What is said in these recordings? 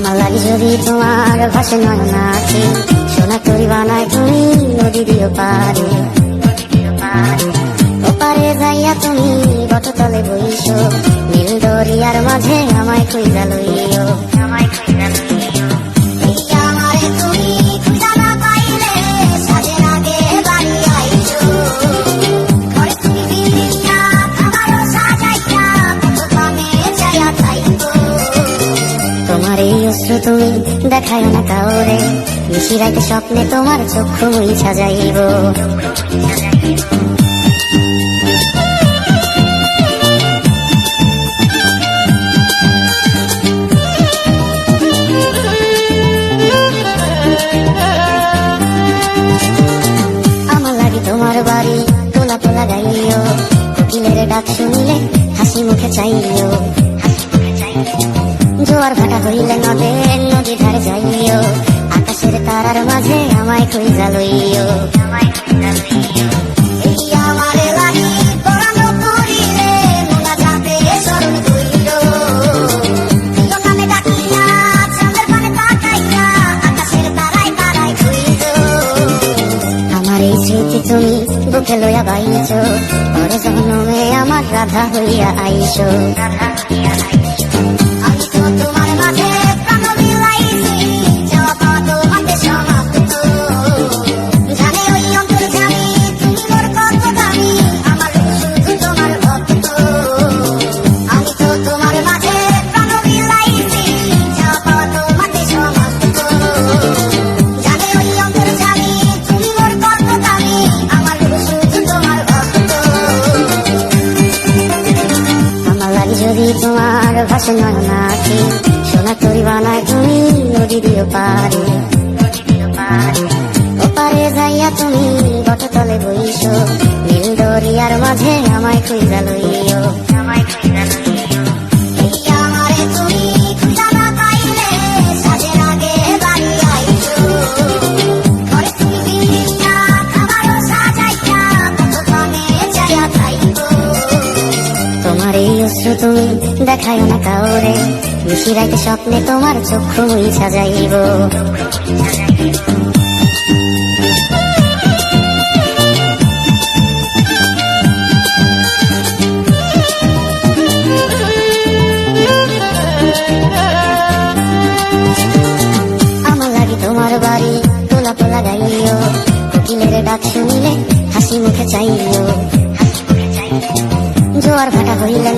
আমার লাগে যদি তোমার ভাসে নয়ন আঁখি, সোনা তরি বানায় তুমি নদী দিও পারে। ওপারে যাইয়া তুমি বটতলে বইসো, নীল দরিয়ার মাঝে আমায় খুঁজা লইও। তোমার এই অশ্রু তুমি দেখায় না কাউরে, নিশিরাইতে স্বপ্নে তোমার চক্ষু মুইছা যাইব। আমার লাগে তোমার বাড়ি তোলা তোলা গাইও, কোকিলের ডাক শুনিলে হাসি মুখে চাইও। জোয়ার ভাটা হইলে নদী ধারে যাইও, আকাশের তারার মাঝে আমায় খুঁজা লইও। আমার এই স্মৃতি তুমি বুকে লইয়া বাইছ, পরে জন্মে আমার রাধা হইয়া আইসো। যদি তোমার ভাসে নয়ন আঁখি, সোনা তরি বানায় তুমি নদী দিও পারে। ওপারে যাইয়া তুমি বটতলে বইসো, নীল দরিয়ার মাঝে আমায় খুঁজা লইও। তোমার এই অশ্রু তুমি দেখায় না কাউরে, নিশিরাইতে স্বপ্নে তোমার চক্ষু মুইছা যাইব। আমার লাগে তোমার বাড়ি তোলা তোলা গাইও, কোকিলের ডাক শুনিলে হাসি মুখে চাইও। জোয়ার ভাটা হইলে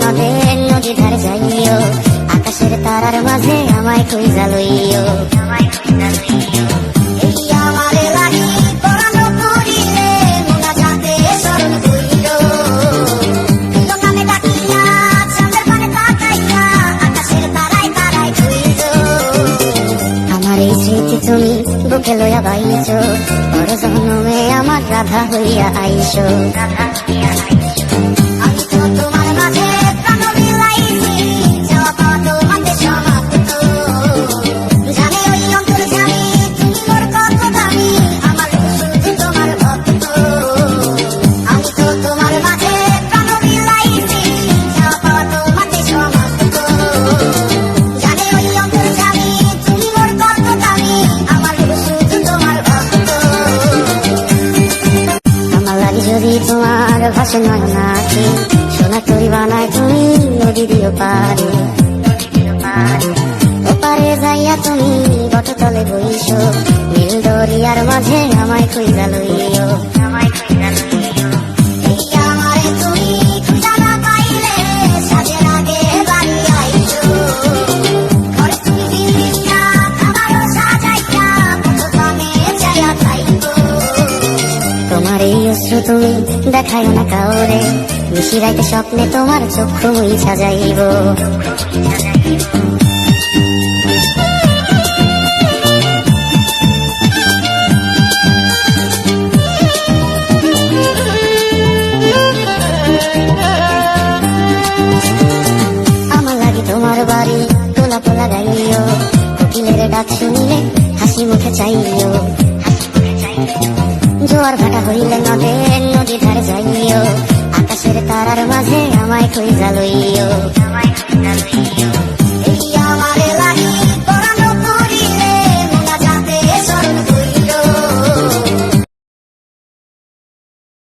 নদী ধারে যাইও, আকাশের তারার মাঝে আমায় খুঁজা লইও। আমার এই স্মৃতি তুমি বুকে লইয়া বাইছ, পরে জন্মে আমার রাধা হইয়া আইসো। যদি তোমার ভাসে নয়ন আঁখি, সোনা তরি বানায় তুমি নদী দিও পারে। ওপারে যাইয়া তুমি বটতলে বইসো, নীল দরিয়ার মাঝে আমায় খুঁজা লইও। তোমার এই অশ্রু তুমি দেখায় না কাউরে, নিশিরাইতে স্বপ্নে তোমার চক্ষু মুইছা যাইব। আমার লাগে তোমার বাড়ি তোলা তোলা গাইও, কোকিলের ডাক শুনিলে হাসি মুখে চাইও। জোয়ার ভাটা হইলে নদী ধারে যাইও, আকাশের তারার মাঝে আমায় খুঁজা লইও।